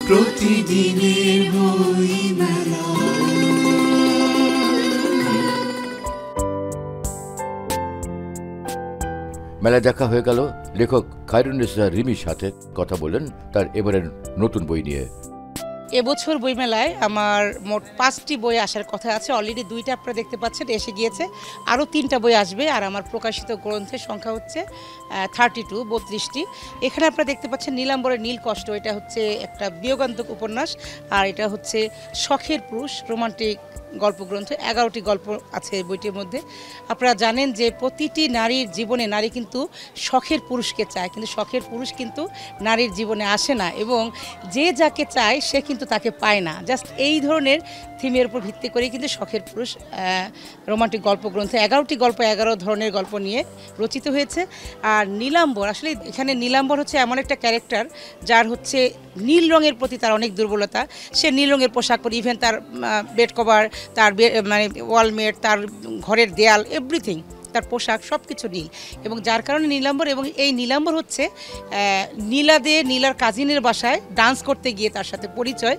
প্রতিদিনের বইমেলা। মেলায় দেখা হয়ে গেল লেখক খায়রুন্নেসা রিমির সাথে। কথা বলেন তার এবারের নতুন বই নিয়ে। এবছর বইমেলায় আমার মোট 5টি বই আসার কথা আছে। অলরেডি 2টা আপনারা দেখতে পাচ্ছেন এসে গিয়েছে, আরও 3টা বই আসবে। আর আমার প্রকাশিত গ্রন্থের সংখ্যা হচ্ছে 32টি। এখানে আপনারা দেখতে পাচ্ছেন নীলাম্বরের নীল কষ্ট, এটা হচ্ছে একটা বিয়োগান্তক উপন্যাস। আর এটা হচ্ছে শখের পুরুষ রোমান্টিক গল্পগ্রন্থ। 11টি গল্প আছে এই বইটির মধ্যে। আপনারা জানেন যে প্রতিটি নারীর জীবনে নারী কিন্তু শখের পুরুষকে চায়, কিন্তু শখের পুরুষ কিন্তু নারীর জীবনে আসে না, এবং যে যাকে চায় সে কিন্তু তাকে পায় না। জাস্ট এই ধরনের থিমের উপর ভিত্তি করেই কিন্তু শখের পুরুষ রোমান্টিক গল্পগ্রন্থ 11টি গল্প 11 ধরনের গল্প নিয়ে রচিত হয়েছে। আর নীলাম্বর, আসলে এখানে নীলাম্বর হচ্ছে এমন একটা ক্যারেক্টার যার হচ্ছে নীল রঙের প্রতি তার অনেক দুর্বলতা। সে নীল রঙের পোশাক পরে, ইভেন তার বেড কভার, তার মানে ওয়ালমেট, তার ঘরের দেয়াল, এভরিথিং, তার পোশাক সব কিছু নীল, এবং যার কারণে নীলাম্বর। এবং এই নীলাম্বর হচ্ছে নীলার কাজিনের বাসায় ডান্স করতে গিয়ে তার সাথে পরিচয়,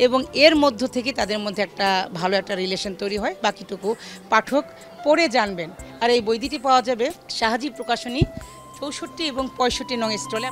এবং এর মধ্য থেকে তাদের মধ্যে একটা ভালো একটা রিলেশন তৈরি হয়। বাকিটুকু পাঠক পড়ে জানবেন। আর এই বই দুটি পাওয়া যাবে শাহজি প্রকাশনী 64 এবং 65 নং স্টলে।